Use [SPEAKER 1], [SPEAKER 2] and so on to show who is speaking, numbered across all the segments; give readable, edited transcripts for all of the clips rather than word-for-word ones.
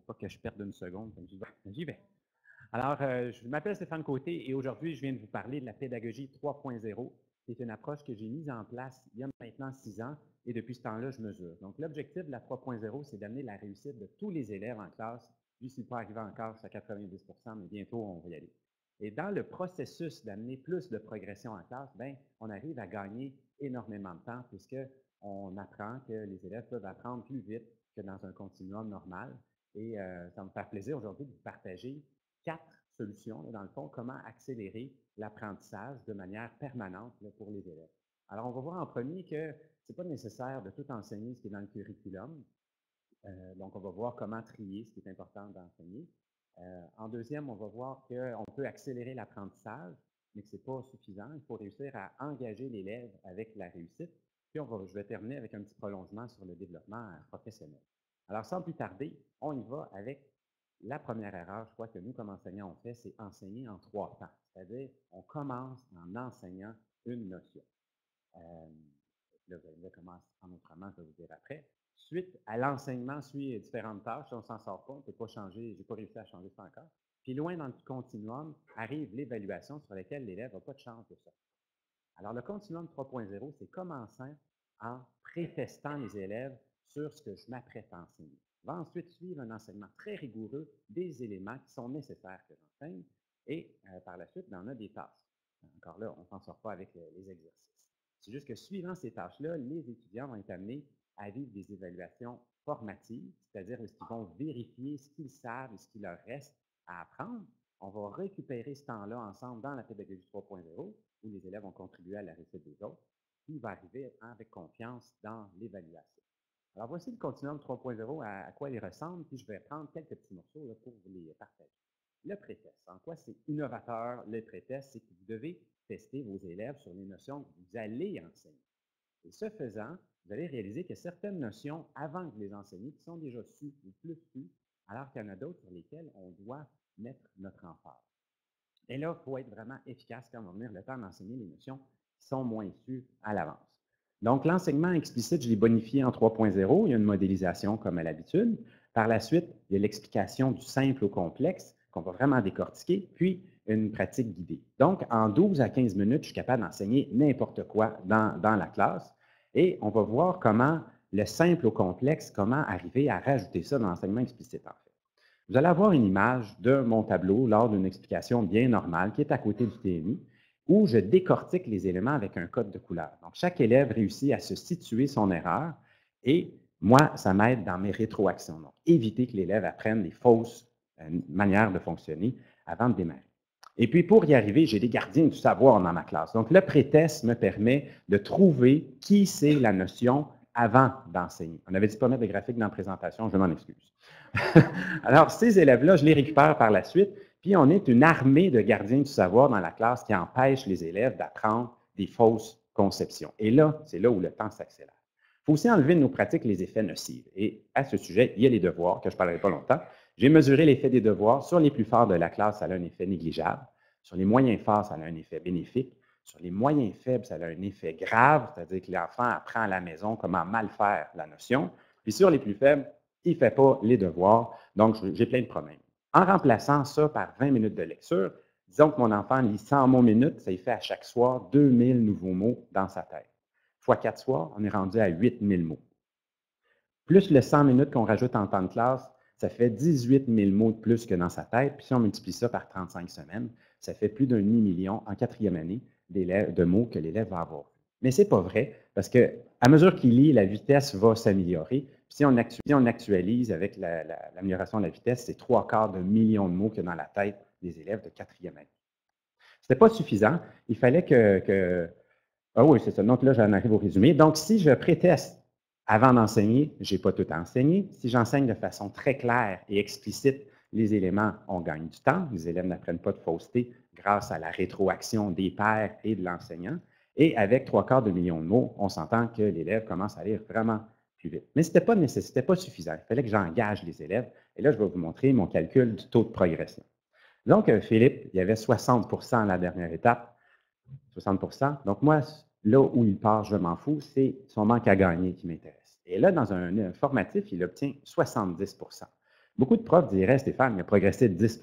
[SPEAKER 1] pas que je perde une seconde, donc j'y vais. Alors, je m'appelle Stéphane Côté et aujourd'hui, je viens de vous parler de la pédagogie 3.0, qui est une approche que j'ai mise en place il y a maintenant 6 ans et depuis ce temps-là, je mesure. Donc, l'objectif de la 3.0, c'est d'amener la réussite de tous les élèves en classe. Je ne suis pas arrivé encore à 90 mais bientôt, on va y aller. Et dans le processus d'amener plus de progression en classe, bien, on arrive à gagner énormément de temps puisqu'on apprend que les élèves peuvent apprendre plus vite que dans un continuum normal. Et ça me fait plaisir aujourd'hui de vous partager 4 solutions, là, dans le fond, comment accélérer l'apprentissage de manière permanente là, pour les élèves. Alors, on va voir en premier que ce n'est pas nécessaire de tout enseigner ce qui est dans le curriculum. Donc, on va voir comment trier ce qui est important d'enseigner. En deuxième, on va voir qu'on peut accélérer l'apprentissage, mais que ce n'est pas suffisant. Il faut réussir à engager l'élève avec la réussite. Puis, je vais terminer avec un petit prolongement sur le développement professionnel. Alors, sans plus tarder, on y va avec la première erreur, je crois que nous, comme enseignants, on fait, c'est enseigner en 3 temps. C'est-à-dire, on commence en enseignant une notion. Là, vous allez me dire comment en autrement, je vais vous dire après. Suite à l'enseignement, suit différentes tâches. Si on ne s'en sort pas, on ne peut pas changer, je n'ai pas réussi à changer ça encore. Puis loin dans le continuum, arrive l'évaluation sur laquelle l'élève n'a pas de chance de sortir. Alors, le continuum 3.0, c'est commencer en pré-testant les élèves sur ce que je m'apprête à enseigner. Va ensuite suivre un enseignement très rigoureux des éléments qui sont nécessaires que j'enseigne et par la suite, on a des tâches. Encore là, on ne s'en sort pas avec les exercices. C'est juste que suivant ces tâches-là, les étudiants vont être amenés à vivre des évaluations formatives, c'est-à-dire qu'ils vont vérifier ce qu'ils savent et ce qu'il leur reste à apprendre. On va récupérer ce temps-là ensemble dans la pédagogie 3.0, où les élèves vont contribuer à la réussite des autres, puis il va arriver avec confiance dans l'évaluation. Alors, voici le continuum 3.0, à quoi il ressemble, puis je vais prendre quelques petits morceaux là, pour vous les partager. Le pré-test. En quoi c'est innovateur, le pré-test? C'est que vous devez tester vos élèves sur les notions que vous allez enseigner. Et ce faisant, vous allez réaliser que certaines notions, avant que vous les enseigniez, qui sont déjà sues ou plus sues, alors qu'il y en a d'autres sur lesquelles on doit mettre notre emphase. Et là, il faut être vraiment efficace quand on va venir le temps d'enseigner les notions qui sont moins sues à l'avance. Donc, l'enseignement explicite, je l'ai bonifié en 3.0. Il y a une modélisation comme à l'habitude. Par la suite, il y a l'explication du simple au complexe qu'on va vraiment décortiquer, puis une pratique guidée. Donc, en 12 à 15 minutes, je suis capable d'enseigner n'importe quoi dans la classe. Et on va voir comment le simple au complexe, comment arriver à rajouter ça dans l'enseignement explicite, en fait. Vous allez avoir une image de mon tableau lors d'une explication bien normale qui est à côté du TMI, où je décortique les éléments avec un code de couleur. Donc, chaque élève réussit à se situer son erreur et moi, ça m'aide dans mes rétroactions. Donc, éviter que l'élève apprenne les fausses manières de fonctionner avant de démarrer. Et puis, pour y arriver, j'ai des gardiens du savoir dans ma classe. Donc, le pré-test me permet de trouver qui c'est la notion avant d'enseigner. On avait dit pas mettre de graphique dans la présentation, je m'en excuse. Alors, ces élèves-là, je les récupère par la suite, puis on est une armée de gardiens du savoir dans la classe qui empêche les élèves d'apprendre des fausses conceptions. Et là, c'est là où le temps s'accélère. Il faut aussi enlever de nos pratiques les effets nocifs. Et à ce sujet, il y a les devoirs, que je ne parlerai pas longtemps. J'ai mesuré l'effet des devoirs. Sur les plus forts de la classe, ça a un effet négligeable. Sur les moyens forts, ça a un effet bénéfique. Sur les moyens faibles, ça a un effet grave, c'est-à-dire que l'enfant apprend à la maison comment mal faire la notion. Puis sur les plus faibles, il ne fait pas les devoirs, donc j'ai plein de problèmes. En remplaçant ça par 20 minutes de lecture, disons que mon enfant lit 100 mots minute, ça lui fait à chaque soir 2000 nouveaux mots dans sa tête. Fois 4 soirs, on est rendu à 8000 mots. Plus le 100 minutes qu'on rajoute en temps de classe, ça fait 18 000 mots de plus que dans sa tête. Puis si on multiplie ça par 35 semaines, ça fait plus d'un demi-million en 4e année de mots que l'élève va avoir. Mais ce n'est pas vrai, parce qu'à mesure qu'il lit, la vitesse va s'améliorer. Puis si on actualise avec l'amélioration de la vitesse, c'est 3/4 de million de mots que dans la tête des élèves de 4e année. Ce n'était pas suffisant. Il fallait Ah oui, c'est ça. Donc là, j'en arrive au résumé. Donc, si je préteste avant d'enseigner, je n'ai pas tout enseigné. Si j'enseigne de façon très claire et explicite les éléments, on gagne du temps. Les élèves n'apprennent pas de fausseté grâce à la rétroaction des pairs et de l'enseignant. Et avec 3/4 de million de mots, on s'entend que l'élève commence à lire vraiment plus vite. Mais ce n'était pas suffisant. Il fallait que j'engage les élèves. Et là, je vais vous montrer mon calcul du taux de progression. Donc, Philippe, il y avait 60% à la dernière étape. 60%. Donc, moi, là où il part, je m'en fous, c'est son manque à gagner qui m'intéresse. Et là, dans un formatif, il obtient 70%. Beaucoup de profs diraient, Stéphane, il a progressé de 10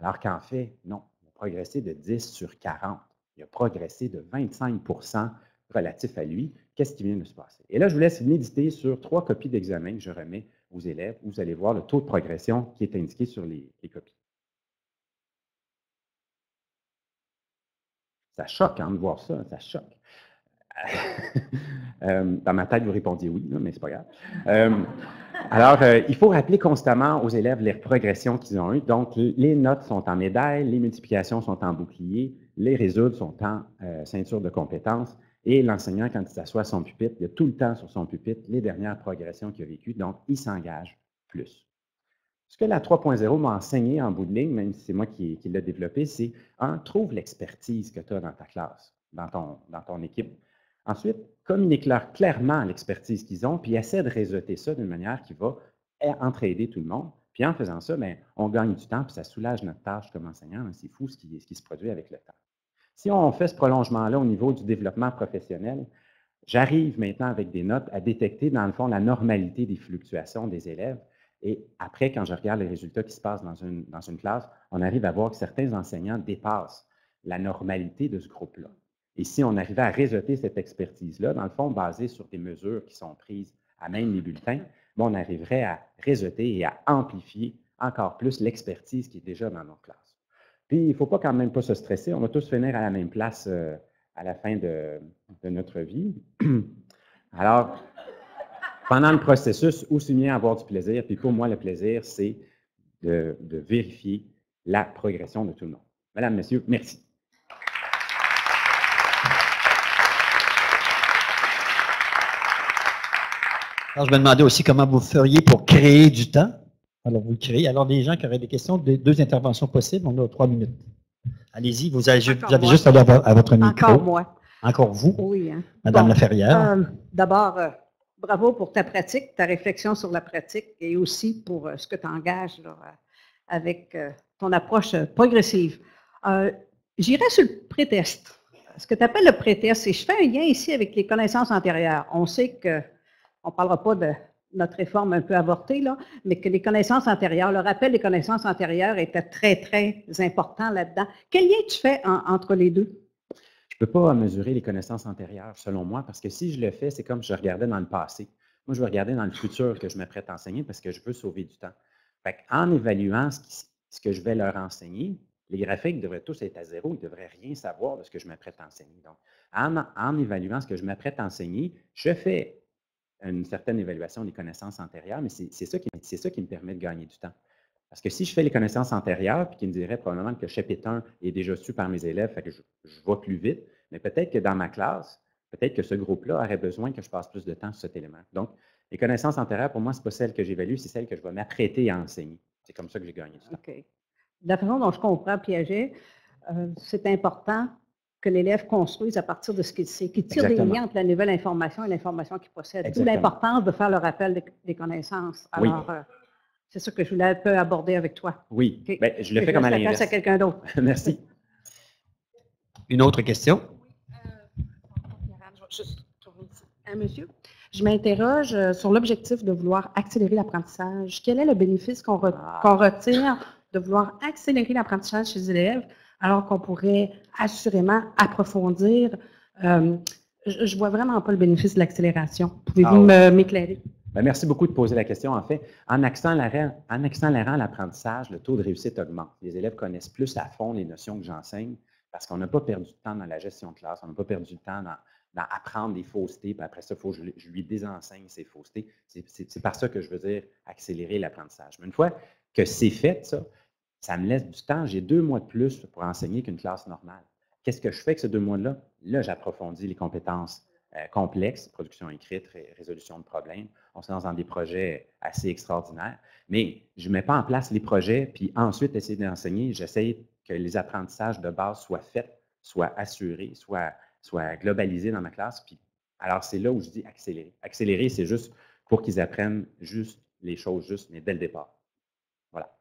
[SPEAKER 1] alors qu'en fait, non, il a progressé de 10 sur 40. Il a progressé de 25 relatif à lui. Qu'est-ce qui vient de se passer? Et là, je vous laisse méditer sur 3 copies d'examen que je remets aux élèves. Vous allez voir le taux de progression qui est indiqué sur les copies. Ça choque, hein, de voir ça, ça choque. Dans ma tête, vous répondiez oui, mais c'est pas grave. Alors, il faut rappeler constamment aux élèves les progressions qu'ils ont eues. Donc, les notes sont en médaille, les multiplications sont en bouclier, les résultats sont en ceinture de compétences. Et l'enseignant, quand il s'assoit à son pupitre, il a tout le temps sur son pupitre les dernières progressions qu'il a vécues. Donc, il s'engage plus. Ce que la 3.0 m'a enseigné en bout de ligne, même si c'est moi qui l'ai développé, c'est, trouve l'expertise que tu as dans ta classe, dans ton équipe. Ensuite, communique-leur clairement l'expertise qu'ils ont, puis essaie de réseauter ça d'une manière qui va entraider tout le monde. Puis en faisant ça, bien, on gagne du temps, puis ça soulage notre tâche comme enseignant. C'est fou ce qui se produit avec le temps. Si on fait ce prolongement-là au niveau du développement professionnel, j'arrive maintenant avec des notes à détecter, dans le fond, la normalité des fluctuations des élèves. Et après, quand je regarde les résultats qui se passent dans une classe, on arrive à voir que certains enseignants dépassent la normalité de ce groupe-là. Et si on arrivait à réseauter cette expertise-là, dans le fond, basée sur des mesures qui sont prises à même les bulletins, bien, on arriverait à réseauter et à amplifier encore plus l'expertise qui est déjà dans nos classes. Puis, il ne faut pas quand même pas se stresser. On va tous finir à la même place à la fin de notre vie. Alors, pendant le processus, aussi bien avoir du plaisir. Puis pour moi, le plaisir, c'est de vérifier la progression de tout le monde. Mesdames, Messieurs, merci.
[SPEAKER 2] Alors, je me demandais aussi comment vous feriez pour créer du temps. Alors, vous le créez. Alors, les gens qui auraient des questions, deux interventions possibles, on a 3 minutes. Allez-y, vous avez juste allé à votre micro.
[SPEAKER 3] Encore moi.
[SPEAKER 2] Encore vous,
[SPEAKER 3] oui, hein.
[SPEAKER 2] Madame Laferrière.
[SPEAKER 3] D'abord, bravo pour ta pratique, ta réflexion sur la pratique et aussi pour ce que tu engages là, avec ton approche progressive. J'irai sur le pré-test. Ce que tu appelles le pré-test, c'est je fais un lien ici avec les connaissances antérieures. On sait qu'on ne parlera pas de notre réforme un peu avortée, là, mais que les connaissances antérieures, le rappel des connaissances antérieures était très, très important là-dedans. Quel lien tu fais entre les deux?
[SPEAKER 1] Je ne peux pas mesurer les connaissances antérieures, selon moi, parce que si je le fais, c'est comme si je regardais dans le passé. Moi, je veux regarder dans le futur que je m'apprête à enseigner parce que je veux sauver du temps. En évaluant ce que je vais leur enseigner, les graphiques devraient tous être à zéro, ils ne devraient rien savoir de ce que je m'apprête à enseigner. Donc, en évaluant ce que je m'apprête à enseigner, je fais une certaine évaluation des connaissances antérieures, mais c'est ça qui me permet de gagner du temps. Parce que si je fais les connaissances antérieures, puis qui me dirait probablement que le chapitre 1 est déjà su par mes élèves, fait que je vais plus vite, mais peut-être que dans ma classe, peut-être que ce groupe-là aurait besoin que je passe plus de temps sur cet élément. Donc, les connaissances antérieures, pour moi, ce n'est pas celles que j'évalue, c'est celles que je vais m'apprêter à enseigner. C'est comme ça que j'ai gagné du temps.
[SPEAKER 3] OK. De la façon dont je comprends Piaget, c'est important que l'élève construise à partir de ce qu'il sait, qu'il tire des liens entre la nouvelle information et l'information qu'il possède. D'où l'importance de faire le rappel des connaissances. Alors, c'est ça que je voulais un peu aborder avec toi.
[SPEAKER 1] Oui, okay. Bien, je le fais comme à l'inverse.
[SPEAKER 3] à quelqu'un d'autre.
[SPEAKER 1] Merci.
[SPEAKER 2] Une autre question?
[SPEAKER 4] Monsieur, je m'interroge sur l'objectif de vouloir accélérer l'apprentissage. Quel est le bénéfice qu'on retire de vouloir accélérer l'apprentissage chez les élèves alors qu'on pourrait assurément approfondir? Je ne vois vraiment pas le bénéfice de l'accélération. Pouvez-vous m'éclairer?
[SPEAKER 1] Bien, merci beaucoup de poser la question. En fait, en accélérant l'apprentissage, le taux de réussite augmente. Les élèves connaissent plus à fond les notions que j'enseigne parce qu'on n'a pas perdu de temps dans la gestion de classe, on n'a pas perdu de temps dans apprendre des faussetés, puis après ça, il faut que je lui désenseigne ces faussetés. C'est par ça que je veux dire accélérer l'apprentissage. Mais une fois que c'est fait, ça me laisse du temps. J'ai 2 mois de plus pour enseigner qu'une classe normale. Qu'est-ce que je fais avec ces 2 mois-là? Là, j'approfondis les compétences complexes, production écrite, résolution de problèmes. On se lance dans des projets assez extraordinaires. Mais je ne mets pas en place les projets, puis ensuite essayer d'enseigner. J'essaie que les apprentissages de base soient faits, soient assurés, soient globalisés dans ma classe. Puis, alors, c'est là où je dis accélérer. Accélérer, c'est juste pour qu'ils apprennent juste les choses justes, mais dès le départ. Voilà.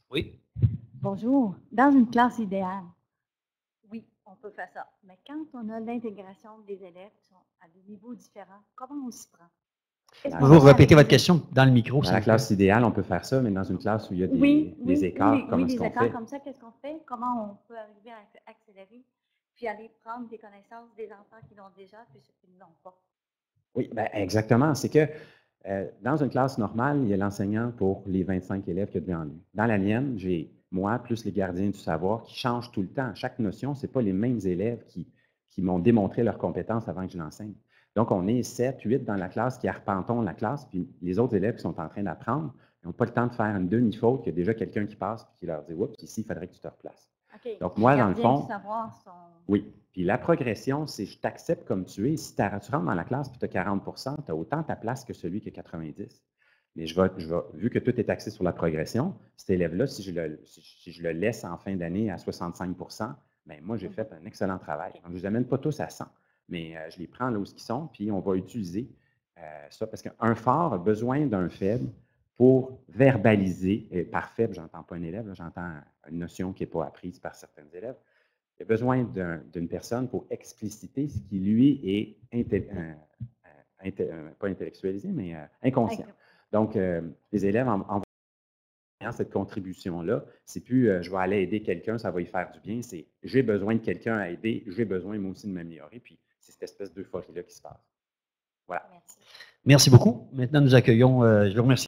[SPEAKER 2] Oui.
[SPEAKER 5] Bonjour. Dans une classe idéale, oui, on peut faire ça. Mais quand on a l'intégration des élèves qui sont à des niveaux différents, comment on s'y prend?
[SPEAKER 2] Vous répétez votre question dans le micro.
[SPEAKER 1] Dans la classe idéale, on peut faire ça, mais dans une classe où il y a des écarts, comment est-ce qu'on fait?
[SPEAKER 5] Comme ça, qu'est-ce qu'on fait? Comment on peut arriver à accélérer, puis aller prendre des connaissances des enfants qui l'ont déjà, puis ceux qui ne l'ont pas?
[SPEAKER 1] Oui, ben, exactement. C'est que dans une classe normale, il y a l'enseignant pour les 25 élèves qu'il y a devant lui. Dans la mienne, j'ai moi plus les gardiens du savoir qui changent tout le temps. Chaque notion, ce n'est pas les mêmes élèves qui m'ont démontré leurs compétences avant que je l'enseigne. Donc, on est 7, 8 dans la classe qui arpentons la classe, puis les autres élèves qui sont en train d'apprendre n'ont pas le temps de faire une demi-faute, il y a déjà quelqu'un qui passe et qui leur dit « Oups, ici, il faudrait que tu te replaces.
[SPEAKER 5] Okay. »
[SPEAKER 1] Donc, moi, dans le fond…
[SPEAKER 5] Sont...
[SPEAKER 1] Oui. Puis la progression, c'est je t'accepte comme tu es. Si tu rentres dans la classe et tu as 40 tu as autant ta place que celui qui a 90. Mais vu que tout est axé sur la progression, cet élève-là, si je le laisse en fin d'année à 65 bien, moi, j'ai fait un excellent travail. Donc, je ne les amène pas tous à 100, mais je les prends là où ils sont, puis on va utiliser ça. Parce qu'un fort a besoin d'un faible pour verbaliser. Et par faible, je n'entends pas un élève, j'entends une notion qui n'est pas apprise par certains élèves. Il a besoin d'une personne pour expliciter ce qui, lui, est pas intellectualisé, mais inconscient. Donc, les élèves, en voyant cette contribution-là, c'est plus je vais aller aider quelqu'un, ça va y faire du bien, c'est j'ai besoin de quelqu'un à aider, j'ai besoin moi aussi de m'améliorer, puis c'est cette espèce d'euphorie-là qui se passe. Voilà.
[SPEAKER 2] Merci beaucoup. Maintenant, nous accueillons, je vous remercie.